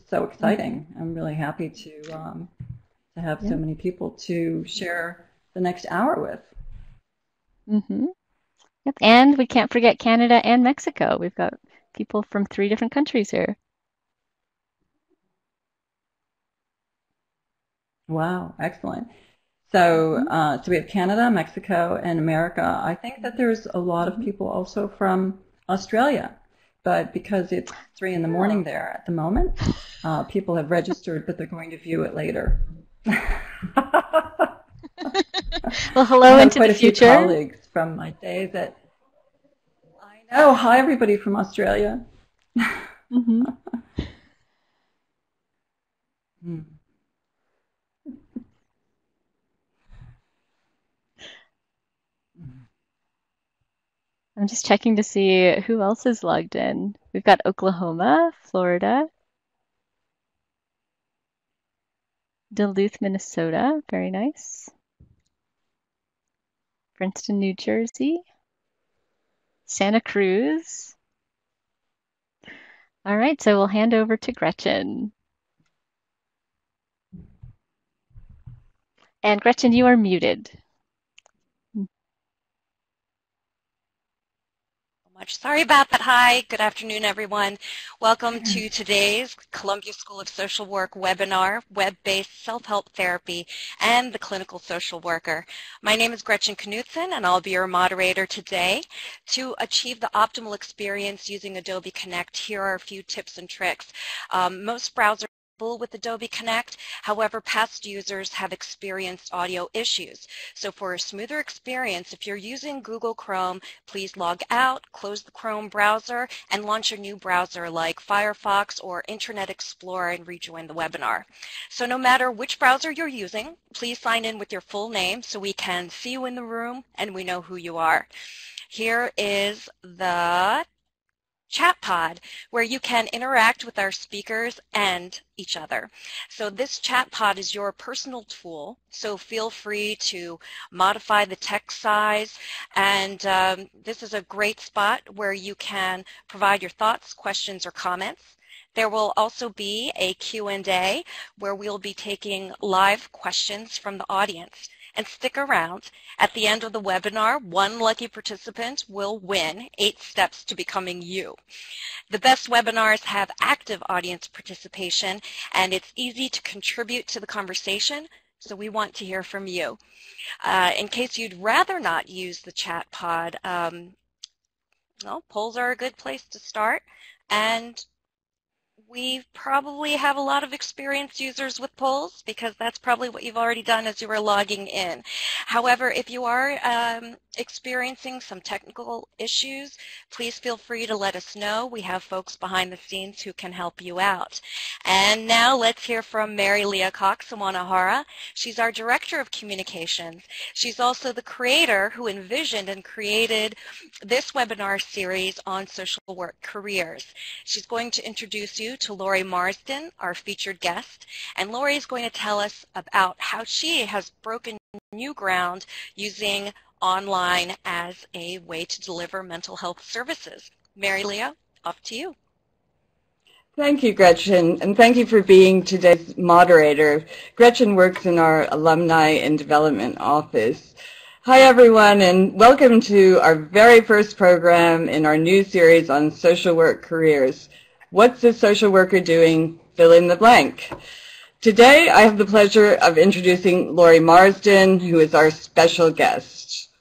just so exciting. I'm really happy to have so many people to share the next hour with. Mm-hmm. Yep. And we can't forget Canada and Mexico. We've got people from 3 different countries here. Wow, excellent. So, so we have Canada, Mexico, and America. I think that there's a lot of people also from Australia, but because it's 3 in the morning there at the moment, people have registered, but they're going to view it later. Well, hello into the future. I have quite a few colleagues from my day that I know. Hi, everybody from Australia. Mm-hmm. I'm just checking to see who else is logged in. We've got Oklahoma, Florida, Duluth, Minnesota. Very nice. Princeton, New Jersey. Santa Cruz. All right, so we'll hand over to Gretchen. And Gretchen, you are muted. Sorry about that. Hi, good afternoon, everyone. Welcome to today's Columbia School of Social Work webinar, Web-Based Self-Help Therapy and the Clinical Social Worker. My name is Gretchen Knudsen, and I'll be your moderator today. To achieve the optimal experience using Adobe Connect, here are a few tips and tricks. Most browsers with Adobe Connect. However, past users have experienced audio issues. So for a smoother experience, if you're using Google Chrome, please log out, close the Chrome browser, and launch a new browser like Firefox or Internet Explorer and rejoin the webinar. So no matter which browser you're using, please sign in with your full name so we can see you in the room and we know who you are. Here is the chat pod where you can interact with our speakers and each other. So this chat pod is your personal tool, so feel free to modify the text size, and this is a great spot where you can provide your thoughts, questions, or comments. There will also be a Q&A where we'll be taking live questions from the audience. And stick around. At the end of the webinar, one lucky participant will win 8 steps to becoming you. The best webinars have active audience participation, and it's easy to contribute to the conversation, so we want to hear from you. In case you'd rather not use the chat pod, well, polls are a good place to start, and we probably have a lot of experienced users with polls because that's probably what you've already done as you were logging in. However, if you are experiencing some technical issues, please feel free to let us know. We have folks behind the scenes who can help you out. And now let's hear from Mary-Lea Awanohara. She's our Director of Communications. She's also the creator who envisioned and created this webinar series on social work careers. She's going to introduce you to Laurie Marsden, our featured guest, and Laurie is going to tell us about how she has broken new ground using online as a way to deliver mental health services. Mary-Lea, off to you. Thank you, Gretchen, and thank you for being today's moderator. Gretchen works in our Alumni and Development Office. Hi, everyone, and welcome to our very first program in our new series on social work careers. What's a social worker doing? Fill in the blank. Today, I have the pleasure of introducing Laurie Marsden, who is our special guest.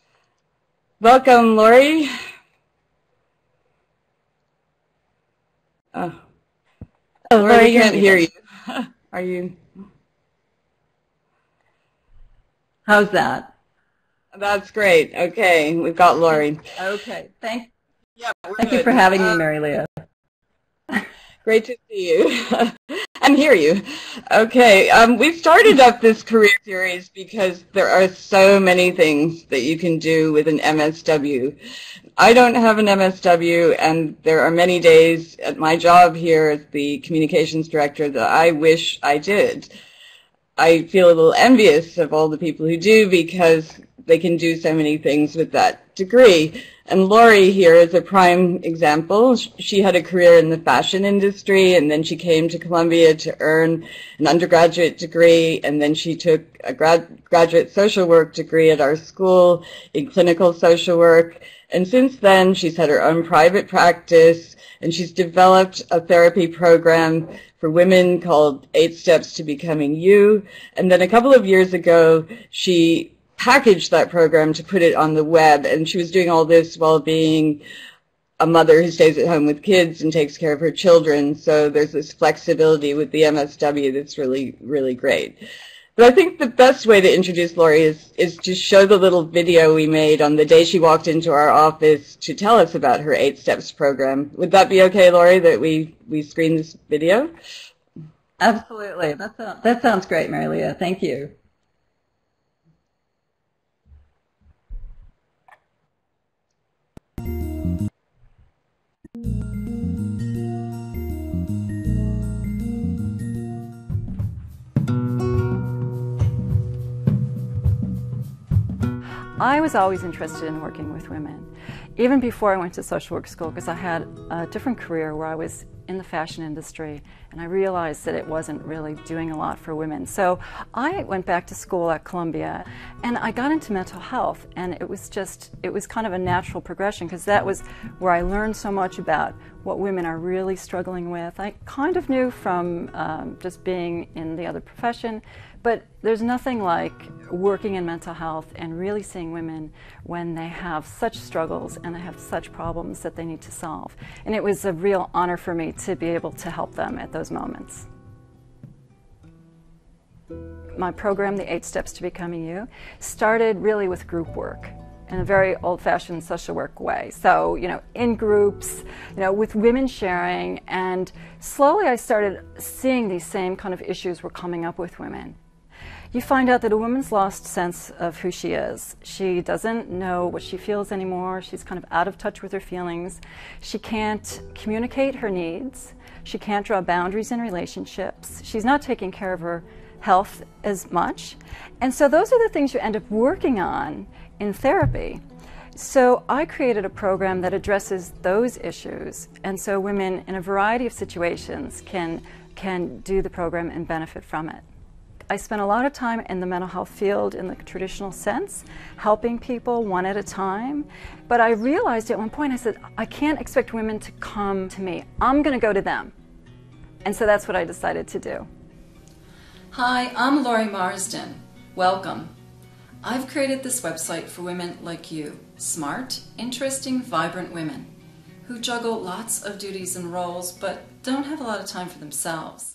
Welcome, Laurie. Oh, Laurie, we can't hear you. Are you? How's that? That's great. Okay, we've got Laurie. Okay, thank you for having me, Mary-Lea. Great to see you and hear you. Okay, we started up this career series because there are so many things that you can do with an MSW. I don't have an MSW, and there are many days at my job here as the communications director that I wish I did. I feel a little envious of all the people who do because they can do so many things with that degree. And Laurie here is a prime example. She had a career in the fashion industry, and then she came to Columbia to earn an undergraduate degree, and then she took a graduate social work degree at our school in clinical social work. And since then, she's had her own private practice, and she's developed a therapy program for women called 8 Steps to Becoming You. And then a couple of years ago, she packaged that program to put it on the web, and she was doing all this while being a mother who stays at home with kids and takes care of her children. So there's this flexibility with the MSW that's really, really great. But I think the best way to introduce Laurie is to show the little video we made on the day she walked into our office to tell us about her 8 Steps program. Would that be okay, Laurie, that we screen this video? Absolutely. That sounds great, Mary-Lea. Thank you. I was always interested in working with women, even before I went to social work school, because I had a different career where I was in the fashion industry, and I realized that it wasn't really doing a lot for women. So I went back to school at Columbia, and I got into mental health, and it was kind of a natural progression, because that was where I learned so much about what women are really struggling with. I kind of knew from just being in the other profession, but there's nothing like working in mental health and really seeing women when they have such struggles and they have such problems that they need to solve. And it was a real honor for me to be able to help them at those moments. My program, the 8 Steps to Becoming You, started really with group work in a very old-fashioned social work way. So, in groups, with women sharing, and slowly I started seeing these same kind of issues were coming up with women. You find out that a woman's lost sense of who she is. She doesn't know what she feels anymore. She's kind of out of touch with her feelings. She can't communicate her needs. She can't draw boundaries in relationships. She's not taking care of her health as much. And so those are the things you end up working on in therapy. So I created a program that addresses those issues, and so women in a variety of situations can do the program and benefit from it. I spent a lot of time in the mental health field in the traditional sense, helping people one at a time. But I realized at one point, I said, I can't expect women to come to me. I'm going to go to them. And so that's what I decided to do. Hi, I'm Laurie Marsden. Welcome. I've created this website for women like you, smart, interesting, vibrant women who juggle lots of duties and roles but don't have a lot of time for themselves.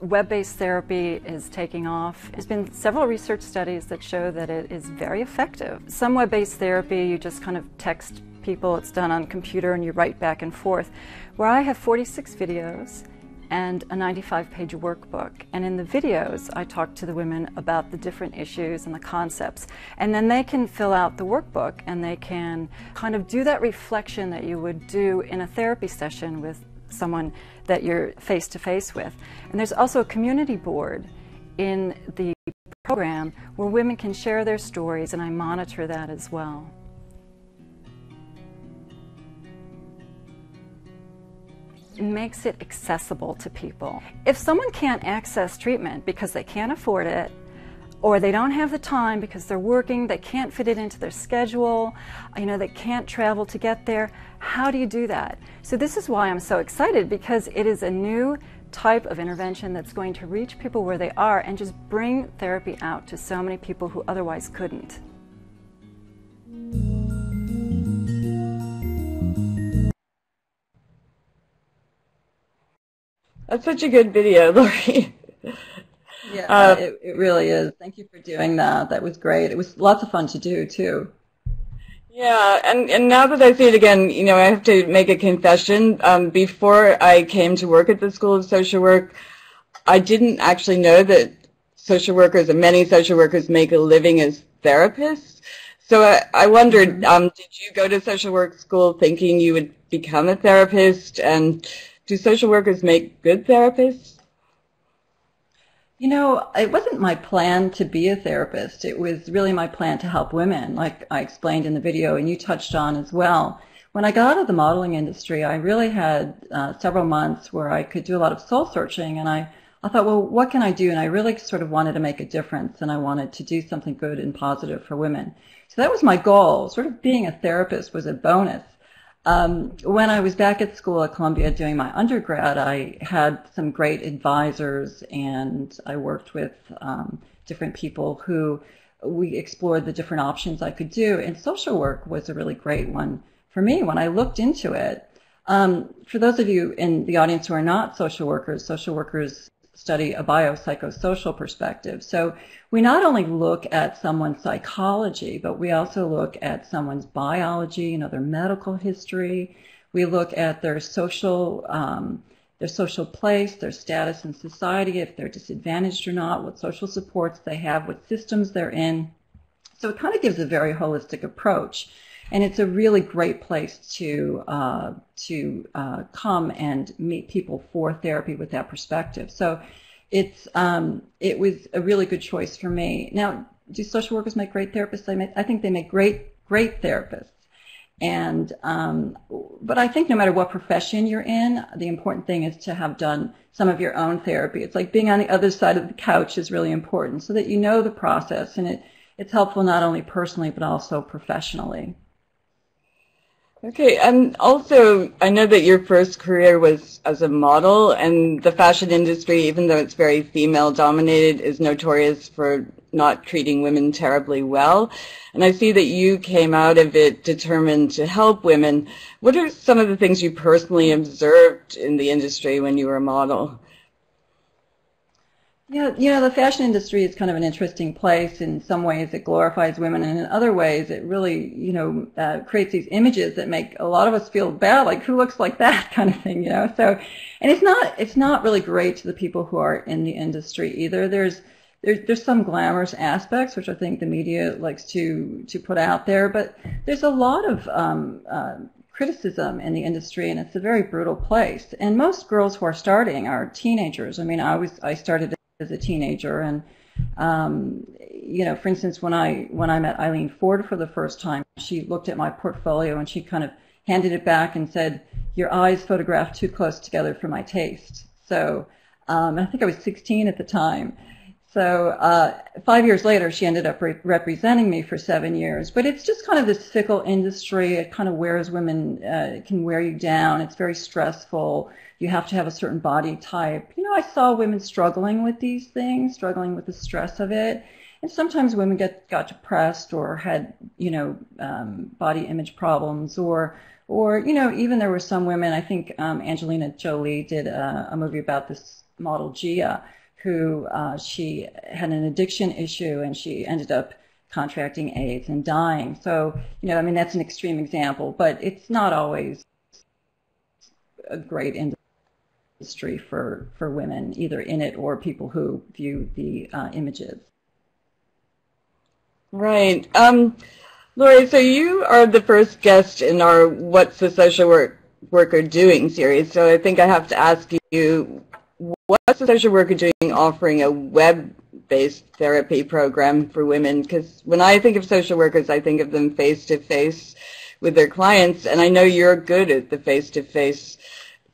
Web-based therapy is taking off. There's been several research studies that show that it is very effective. Some web-based therapy, you just kind of text people, it's done on computer and you write back and forth. Where I have 46 videos and a 95-page workbook. And in the videos, I talk to the women about the different issues and the concepts. And then they can fill out the workbook and they can kind of do that reflection that you would do in a therapy session with someone that you're face-to-face with. And there's also a community board in the program where women can share their stories, and I monitor that as well. It makes it accessible to people. If someone can't access treatment because they can't afford it, or they don't have the time because they're working, they can't fit it into their schedule, they can't travel to get there, how do you do that? So this is why I'm so excited, because it is a new type of intervention that's going to reach people where they are and just bring therapy out to so many people who otherwise couldn't. That's such a good video, Laurie. Yeah, it really is. Thank you for doing that. That was great. It was lots of fun to do, too. Yeah, and now that I see it again, I have to make a confession. Before I came to work at the School of Social Work, I didn't actually know that social workers and many social workers make a living as therapists. So I wondered, did you go to social work school thinking you would become a therapist? And do social workers make good therapists? You know, it wasn't my plan to be a therapist. It was really my plan to help women, like I explained in the video and you touched on as well. When I got out of the modeling industry, I really had several months where I could do a lot of soul searching, and I thought, well, what can I do? And I really sort of wanted to make a difference, and I wanted to do something good and positive for women. So that was my goal. Sort of being a therapist was a bonus. When I was back at school at Columbia doing my undergrad, I had some great advisors, and I worked with different people who we explored the different options I could do, and social work was a really great one for me when I looked into it. For those of you in the audience who are not social workers study a biopsychosocial perspective. So we not only look at someone's psychology, but we also look at someone's biology, you know, their medical history. We look at their social place, their status in society, if they're disadvantaged or not, what social supports they have, what systems they're in. So it kind of gives a very holistic approach. And it's a really great place to come and meet people for therapy with that perspective. So it was a really good choice for me. Now, do social workers make great therapists? I think they make great therapists. And but I think no matter what profession you're in, the important thing is to have done some of your own therapy. It's like being on the other side of the couch is really important, so that you know the process, and it's helpful not only personally but also professionally. Okay, and also I know that your first career was as a model, and the fashion industry, even though it's very female dominated, is notorious for not treating women terribly well. And I see that you came out of it determined to help women. What are some of the things you personally observed in the industry when you were a model? Yeah, you know, the fashion industry is kind of an interesting place. In some ways it glorifies women, and in other ways it really, you know, creates these images that make a lot of us feel bad, like who looks like that kind of thing, you know. So, and it's not really great to the people who are in the industry either. There's some glamorous aspects, which I think the media likes to put out there, but there's a lot of criticism in the industry, and it's a very brutal place. And most girls who are starting are teenagers. I mean, I started as a teenager, and you know, for instance, when I met Eileen Ford for the first time, she looked at my portfolio and she kind of handed it back and said, "Your eyes photographed too close together for my taste." So I think I was 16 at the time. So 5 years later, she ended up representing me for 7 years. But it's just kind of this fickle industry. It kind of wears women, it can wear you down. It's very stressful. You have to have a certain body type. You know, I saw women struggling with these things, struggling with the stress of it. And sometimes women got depressed or had, you know, body image problems, or you know, even there were some women, I think Angelina Jolie did a movie about this model, Gia, who she had an addiction issue, and she ended up contracting AIDS and dying. So, you know, I mean, that's an extreme example, but it's not always a great industry for women, either in it or people who view the images. Right. Laurie, so you are the first guest in our What's the Social Worker Doing series, so I think I have to ask you, what's the social worker doing offering a web-based therapy program for women? Because when I think of social workers, I think of them face-to-face with their clients, and I know you're good at the face-to-face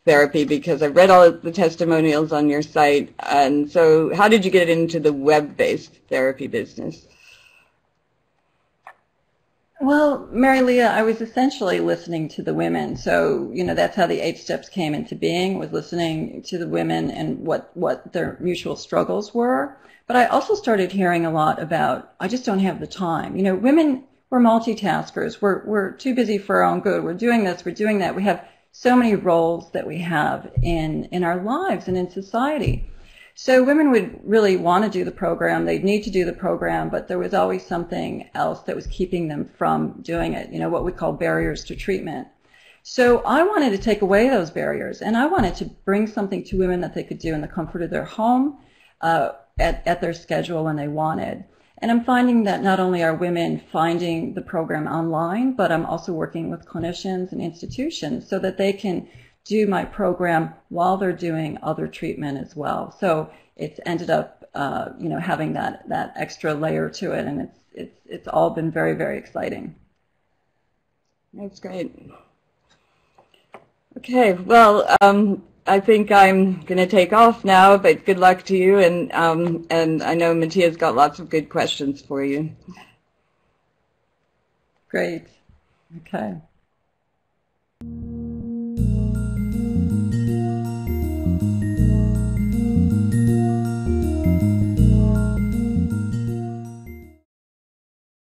therapy because I've read all of the testimonials on your site. And so how did you get into the web-based therapy business? Well, Mary-Lea, I was essentially listening to the women. So, you know, that's how the 8 steps came into being, was listening to the women and what their mutual struggles were. But I also started hearing a lot about, I just don't have the time. You know, women, we're multitaskers. We're too busy for our own good. We're doing this, we're doing that. We have so many roles that we have in our lives and in society. So women would really want to do the program. They'd need to do the program, but there was always something else that was keeping them from doing it, you know, what we call barriers to treatment. So I wanted to take away those barriers, and I wanted to bring something to women that they could do in the comfort of their home, at their schedule when they wanted. And I'm finding that not only are women finding the program online, but I'm also working with clinicians and institutions so that they can do my program while they're doing other treatment as well. So it's ended up having that extra layer to it, and it's all been very, very exciting. That's great. Okay, well, I think I'm going to take off now, but good luck to you, and I know Mattia's got lots of good questions for you. Great. Okay.